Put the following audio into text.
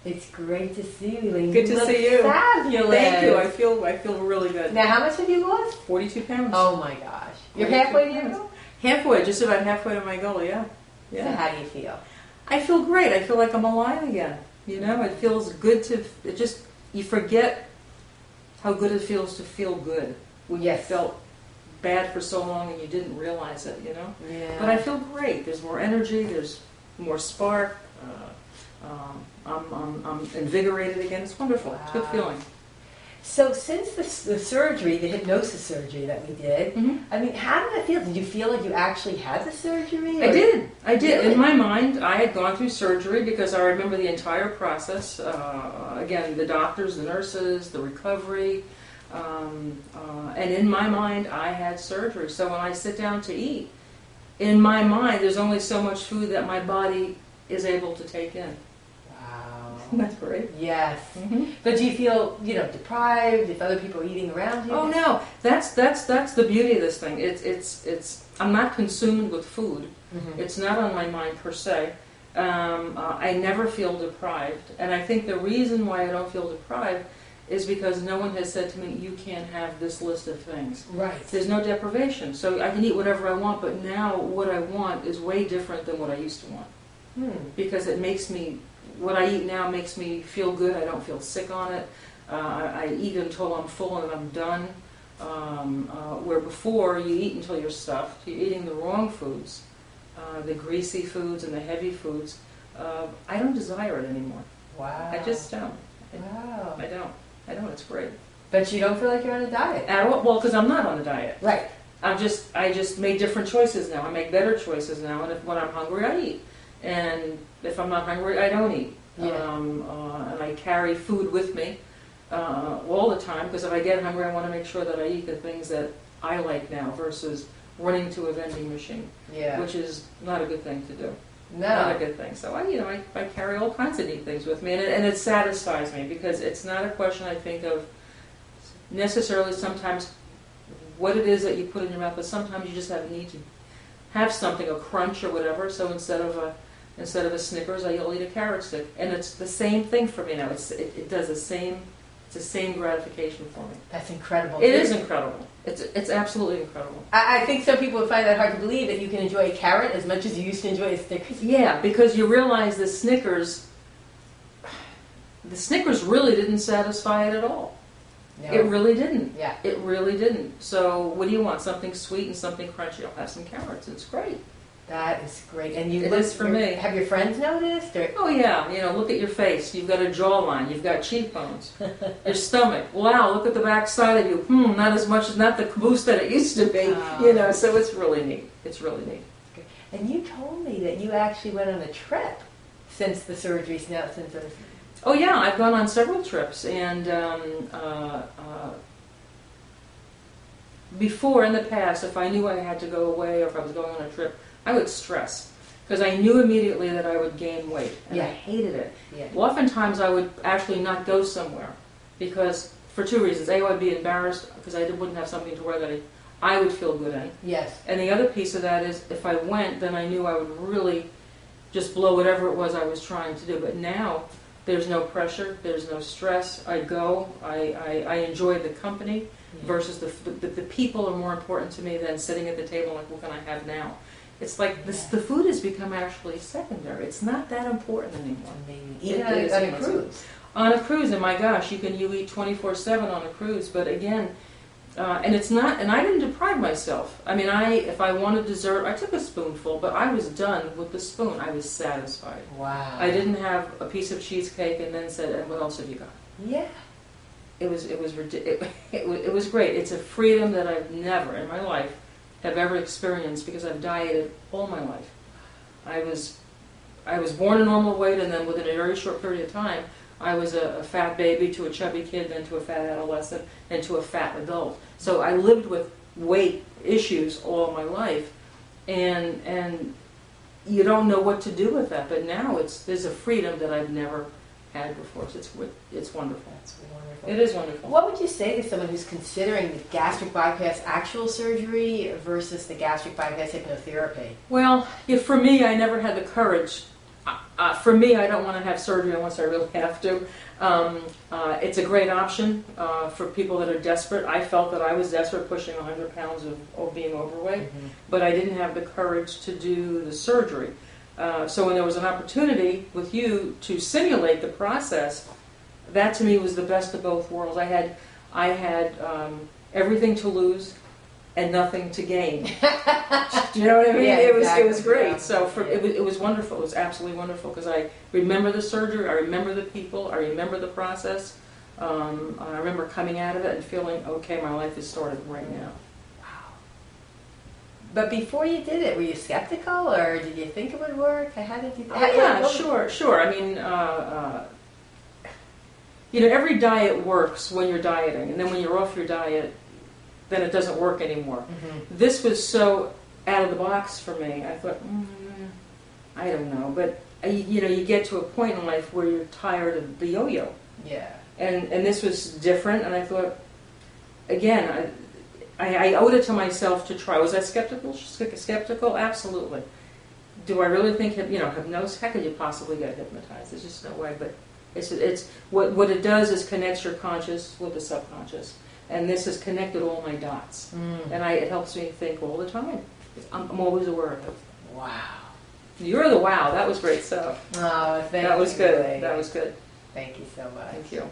It's great to see you, Elaine. Good to see you. Fabulous. Thank you. I feel really good. Now, how much have you lost? 42 pounds. Oh my gosh. You're halfway to your goal? Halfway, just about halfway to my goal, yeah. So how do you feel? I feel great. I feel like I'm alive again. You know, it feels good you forget how good it feels to feel good. When you felt bad for so long and you didn't realize it, you know? Yeah. But I feel great. There's more energy, there's more spark. I'm invigorated again. It's wonderful. Wow. It's a good feeling. So since the surgery, the hypnosis surgery that we did, I mean, how did that feel? Did you feel like you actually had the surgery? I did. Really? In my mind, I had gone through surgery because I remember the entire process. Again, the doctors, the nurses, the recovery. And in my mind, I had surgery. So when I sit down to eat, in my mind, there's only so much food that my body is able to take in. Wow. That's great. Yes. But do you feel, deprived if other people are eating around you? Oh no, that's the beauty of this thing. It's I'm not consumed with food. It's not on my mind per se. I never feel deprived, and I think the reason why I don't feel deprived is because no one has said to me, you can't have this list of things. Right. There's no deprivation. So I can eat whatever I want, but now what I want is way different than what I used to want. Because it makes me, what I eat now makes me feel good. I don't feel sick on it. I eat until I'm full and I'm done. Where before you eat until you're stuffed. You're eating the wrong foods, the greasy foods and the heavy foods. I don't desire it anymore. Wow. I just don't. Wow. I don't. It's great. But you don't feel like you're on a diet? At all? Well, because I'm not on a diet. Right. I just made different choices now. I make better choices now. And when I'm hungry, I eat. And if I'm not hungry, I don't eat. Yeah. And I carry food with me all the time because if I get hungry, I want to make sure that I eat the things that I like now versus running to a vending machine, which is not a good thing to do. No. Not a good thing. So I carry all kinds of neat things with me, and it satisfies me because it's not a question I think of necessarily sometimes what it is that you put in your mouth, but sometimes you just have a need to have something, a crunch or whatever. So instead of a Snickers, I'll eat a carrot stick, and it's the same thing for me now. It does the same. It's the same gratification for me. That's incredible. It is incredible. It's absolutely incredible. I think some people would find that hard to believe that you can enjoy a carrot as much as you used to enjoy a Snickers. Yeah, because you realize the Snickers really didn't satisfy it at all. No. It really didn't. Yeah. It really didn't. So what do you want? Something sweet and something crunchy. I'll have some carrots. It's great. That is great. And it is for me. Have your friends noticed? Or? Oh yeah, look at your face. You've got a jawline. You've got cheekbones. Your stomach. Wow, look at the back side of you. Not as much, not the caboose that it used to be. So it's really neat. It's really neat. And you told me that you actually went on a trip since the surgery. Oh yeah, I've gone on several trips, and before in the past, if I knew I had to go away or if I was going on a trip, I would stress because I knew immediately that I would gain weight, and I hated it. Yeah. Well, oftentimes I would actually not go somewhere because for two reasons: A, I'd be embarrassed because I wouldn't have something to wear that I would feel good in. Yes. And the other piece of that is if I went, then I knew I would really just blow whatever it was I was trying to do. But now there's no pressure, there's no stress. I go, I enjoy the company versus the people are more important to me than sitting at the table like, what can I have now? It's like the food has become actually secondary. It's not that important anymore. Even on a cruise. On a cruise, and my gosh, you eat 24/7 on a cruise. But again, and it's not. And I didn't deprive myself. I mean, if I wanted dessert, I took a spoonful, but I was done with the spoon. I was satisfied. Wow. I didn't have a piece of cheesecake and then said, "And what else have you got?" Yeah. It was great. It's a freedom that I've never in my life have ever experienced because I've dieted all my life. I was born a normal weight, and then within a very short period of time, I was a fat baby to a chubby kid, then to a fat adolescent, and to a fat adult. So I lived with weight issues all my life, and you don't know what to do with that. But now there's a freedom that I've never had before. So it's wonderful. That's wonderful. It is wonderful. What would you say to someone who's considering the gastric bypass actual surgery versus the gastric bypass hypnotherapy? Well, for me, I never had the courage. For me, I don't want to have surgery unless I really have to. It's a great option for people that are desperate. I felt that I was desperate, pushing 100 pounds of being overweight, but I didn't have the courage to do the surgery. So when there was an opportunity with you to simulate the process, that to me was the best of both worlds. I had everything to lose and nothing to gain. Do you know what I mean? Yeah, It was great. Yeah. So it was wonderful. It was absolutely wonderful because I remember the surgery, I remember the people, I remember the process. I remember coming out of it and feeling, okay, my life is started right now. Wow. But before you did it, were you skeptical, or did you think it would work? How did you? Yeah, sure. I mean, every diet works when you're dieting, and then when you're off your diet, then it doesn't work anymore. This was so out of the box for me. I thought, I don't know, but you get to a point in life where you're tired of the yo-yo. Yeah. And this was different, and I thought, again, I owed it to myself to try. Was I skeptical? Skeptical? Absolutely. Do I really think hypnosis? How could you possibly get hypnotized? There's just no way. But it's what it does is connects your conscious with the subconscious, and this has connected all my dots, and it helps me think all the time. I'm always aware of it. Wow. You're the wow. That was great stuff. Oh, thank you. That was good. Elaine. That was good. Thank you so much. Thank you.